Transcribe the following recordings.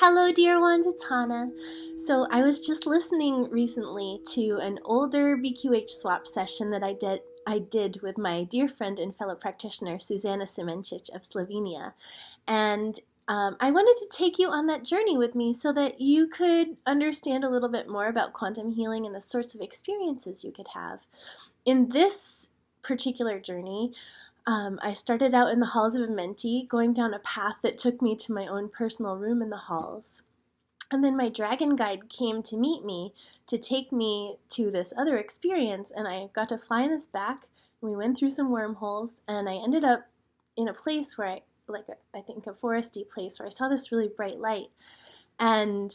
Hello, dear ones, it's Hannah. So, I was just listening recently to an older BQH swap session that I did with my dear friend and fellow practitioner Suzana Simencic of Slovenia. And I wanted to take you on that journey with me so that you could understand a little bit more about quantum healing and the sorts of experiences you could have. In this particular journey, I started out in the Halls of Amenti, going down a path that took me to my own personal room in the halls. And then my dragon guide came to meet me to take me to this other experience, and I got to fly in his back. And we went through some wormholes, and I ended up in a place where I think a foresty place where I saw this really bright light. And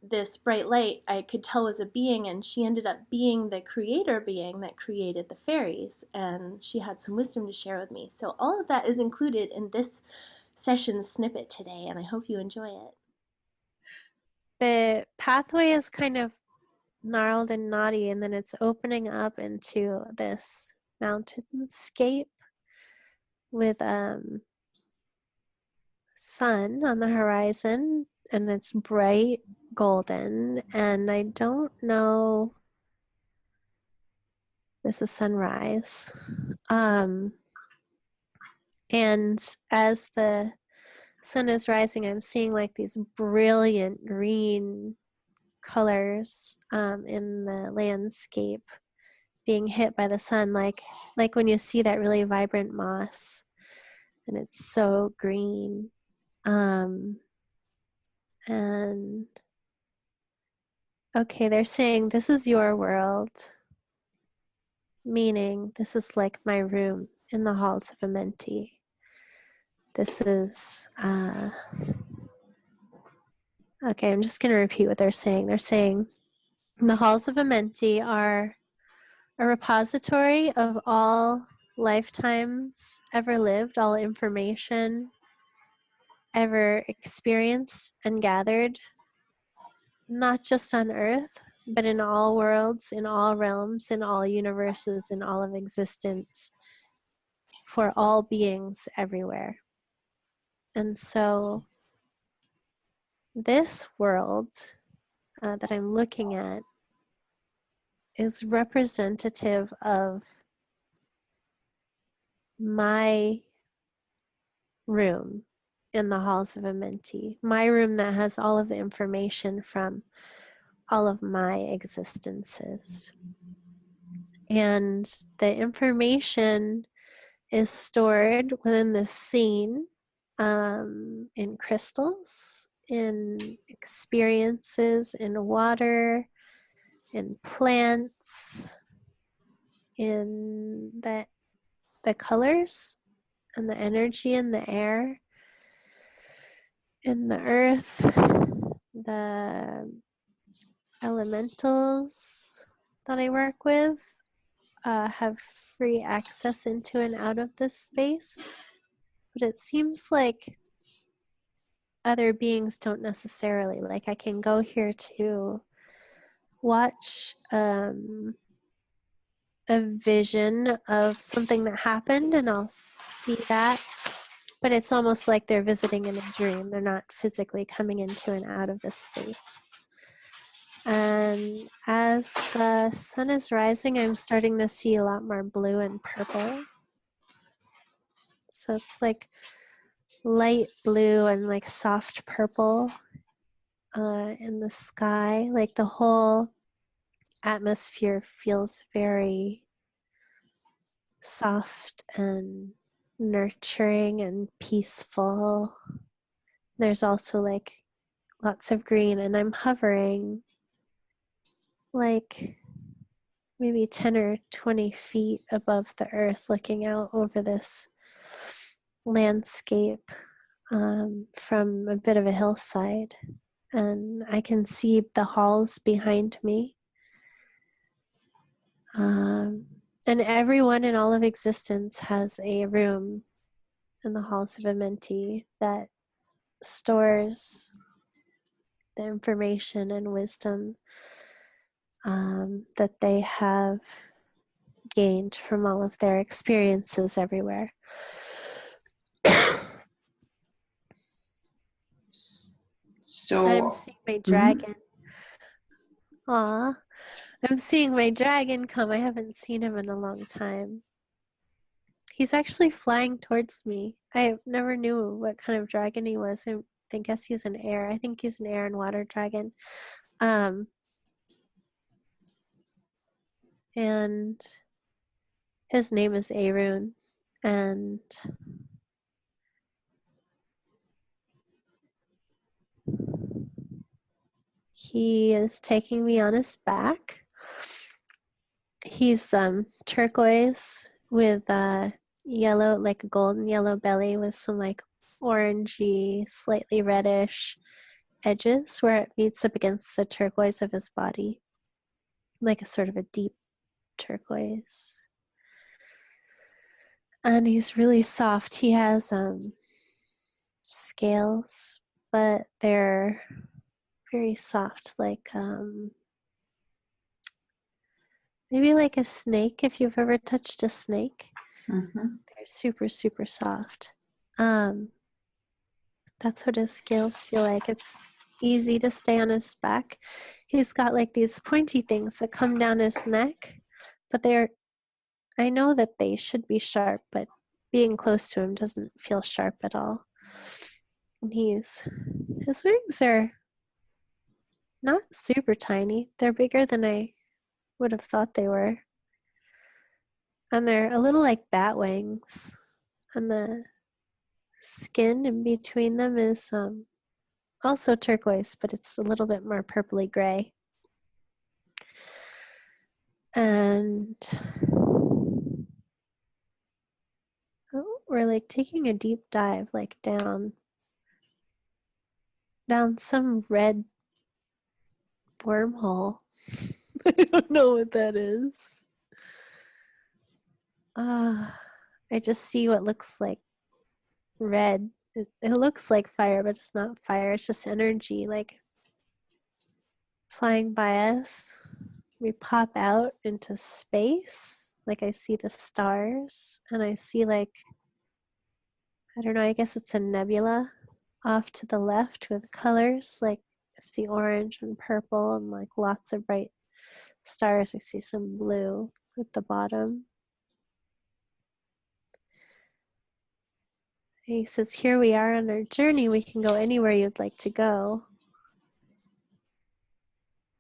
this bright light I could tell was a being, and she ended up being the creator being that created the fairies, and she had some wisdom to share with me. So all of that is included in this session snippet today, and I hope you enjoy it. The pathway is kind of gnarled and knotty, and then it's opening up into this mountainscape with sun on the horizon, and it's bright golden, and I don't know, this is sunrise. And as the sun is rising, I'm seeing like these brilliant green colors in the landscape being hit by the sun, like when you see that really vibrant moss and it's so green. And okay, they're saying this is your world, meaning this is like my room in the Halls of Amenti. This is okay, I'm just going to repeat what they're saying. They're saying the Halls of Amenti are a repository of all lifetimes ever lived, all information ever experienced and gathered, not just on Earth, but in all worlds, in all realms, in all universes, in all of existence, for all beings everywhere. And so this world that I'm looking at is representative of my room in the Halls of Amenti, my room that has all of the information from all of my existences. And the information is stored within this scene in crystals, in experiences, in water, in plants, in the colors and the energy in the air, in the earth, the elementals that I work with have free access into and out of this space. But it seems like other beings don't necessarily. Like I can go here to watch a vision of something that happened, and I'll see that, but it's almost like they're visiting in a dream. They're not physically coming into and out of this space. And as the sun is rising, I'm starting to see a lot more blue and purple. So it's like light blue and like soft purple in the sky. Like the whole atmosphere feels very soft and nurturing and peaceful. There's also like lots of green, and I'm hovering like maybe 10 or 20 feet above the earth, looking out over this landscape from a bit of a hillside. And I can see the halls behind me. And everyone in all of existence has a room in the Halls of Amenti that stores the information and wisdom that they have gained from all of their experiences everywhere. I'm So, seeing my dragon. Aw. I'm seeing my dragon come. I haven't seen him in a long time. He's actually flying towards me. I never knew what kind of dragon he was. I guess he's an air. I think he's an air and water dragon. And his name is Arajoun. And he is taking me on his back. He's turquoise with yellow, like a golden yellow belly with some like orangey, slightly reddish edges where it meets up against the turquoise of his body, like a sort of a deep turquoise. And he's really soft. He has scales, but they're very soft, like maybe like a snake, if you've ever touched a snake. They're super, super soft. That's what his scales feel like. It's easy to stay on his back. He's got like these pointy things that come down his neck, but I know that they should be sharp, but being close to him doesn't feel sharp at all. His wings are not super tiny. They're bigger than I would have thought they were. And they're a little like bat wings. And the skin in between them is also turquoise, but it's a little bit more purpley gray. And we're like taking a deep dive, like down some red wormhole. I don't know what that is. I just see what looks like red. It looks like fire, but it's not fire. It's just energy, like flying by us. We pop out into space. Like I see the stars, and I see like, I don't know, I guess it's a nebula off to the left with colors. Like I see orange and purple and like lots of bright stars. I see some blue at the bottom. He says, here we are on our journey. We can go anywhere you'd like to go.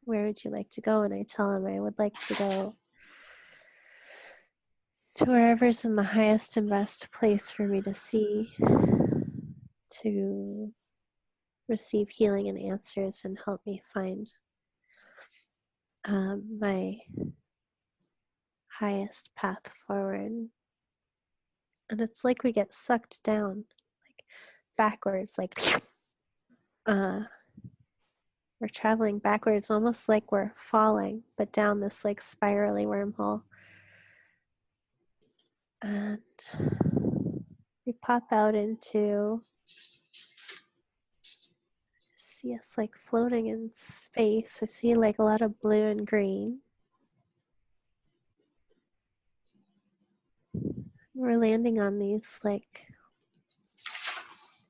Where would you like to go? And I tell him I would like to go to wherever's in the highest and best place for me to see, to receive healing and answers and help me find my highest path forward. And it's like we get sucked down, like backwards, like we're traveling backwards, almost like we're falling, but down this like spirally wormhole. And we pop out into, see us like floating in space. I see like a lot of blue and green. We're landing on these like,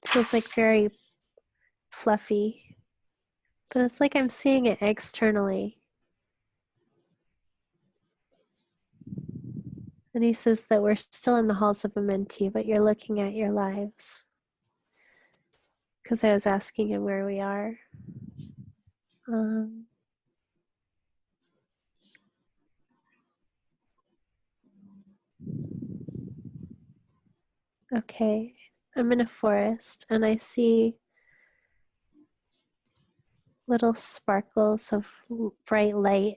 feels like very fluffy, but it's like I'm seeing it externally. And he says that we're still in the Halls of Amenti, but you're looking at your lives. Because I was asking him where we are. Okay, I'm in a forest and I see little sparkles of bright light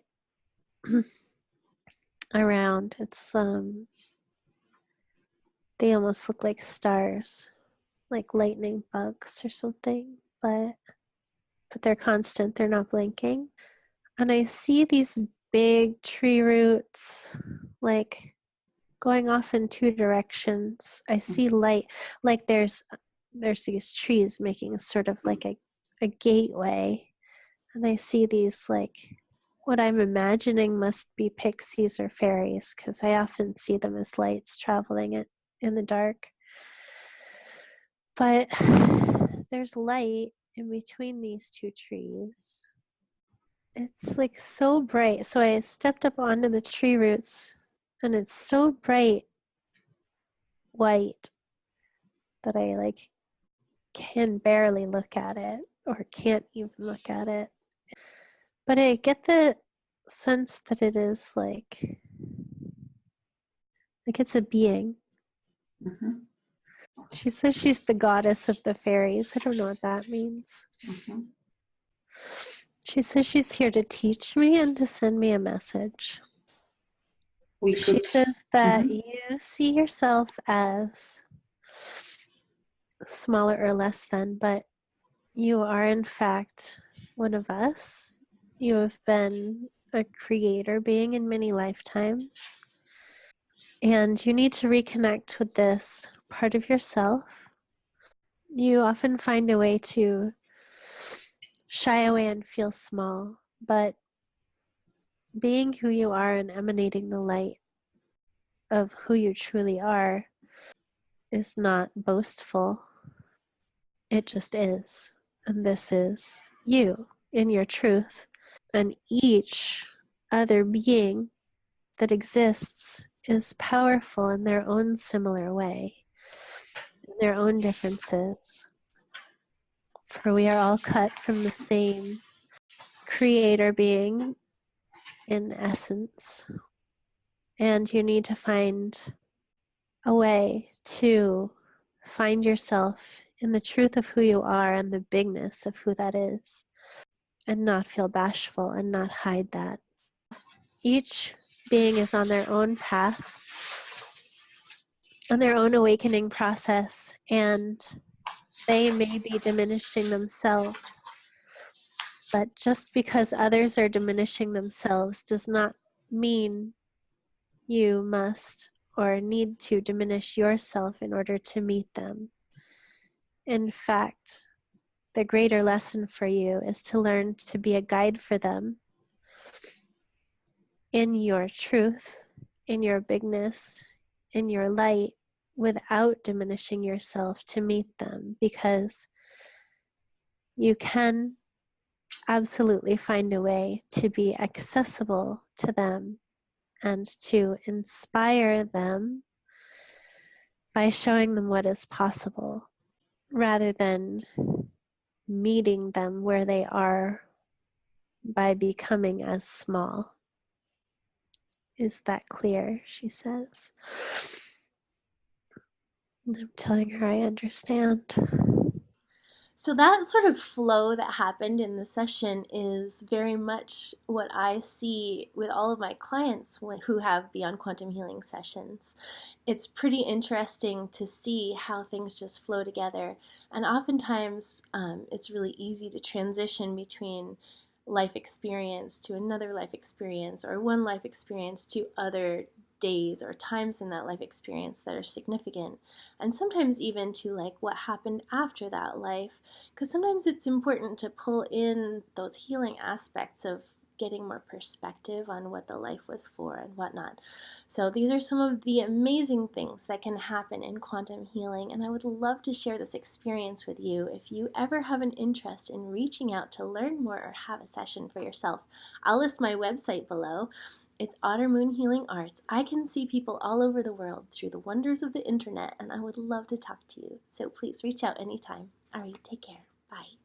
around. It's they almost look like stars, like lightning bugs or something, but they're constant, they're not blinking. And I see these big tree roots like going off in two directions. I see light, like there's these trees making sort of like a gateway. And I see these like, what I'm imagining must be pixies or fairies, because I often see them as lights traveling in the dark. But there's light, in between these two trees. It's like so bright. So I stepped up onto the tree roots, and it's so bright white that I like can barely look at it, or can't even look at it. But I get the sense that it is like it's a being. Mm-hmm. She says she's the goddess of the fairies. I don't know what that means. Mm-hmm. She says she's here to teach me and to send me a message. She says that you see yourself as smaller or less than, but you are in fact one of us. You have been a creator being in many lifetimes, and you need to reconnect with this part of yourself. You often find a way to shy away and feel small, but being who you are and emanating the light of who you truly are is not boastful. It just is. And this is you in your truth. And each other being that exists is powerful in their own similar way, in their own differences. For we are all cut from the same creator being in essence. And you need to find a way to find yourself in the truth of who you are and the bigness of who that is, and not feel bashful and not hide that. Each being is on their own path, on their own awakening process, and they may be diminishing themselves. But just because others are diminishing themselves does not mean you must or need to diminish yourself in order to meet them. In fact, the greater lesson for you is to learn to be a guide for them in your truth, in your bigness, in your light, without diminishing yourself to meet them, because you can absolutely find a way to be accessible to them and to inspire them by showing them what is possible, rather than meeting them where they are by becoming as small. Is that clear? She says. And I'm telling her I understand. So that sort of flow that happened in the session is very much what I see with all of my clients who have Beyond Quantum Healing sessions. It's pretty interesting to see how things just flow together. And oftentimes it's really easy to transition between life experience to another life experience, or one life experience to other days or times in that life experience that are significant, and sometimes even to like what happened after that life, because sometimes it's important to pull in those healing aspects of getting more perspective on what the life was for and whatnot. So these are some of the amazing things that can happen in quantum healing, and I would love to share this experience with you. If you ever have an interest in reaching out to learn more or have a session for yourself, I'll list my website below. It's Otter Moon Healing Arts. I can see people all over the world through the wonders of the internet, and I would love to talk to you. So please reach out anytime. All right, take care. Bye.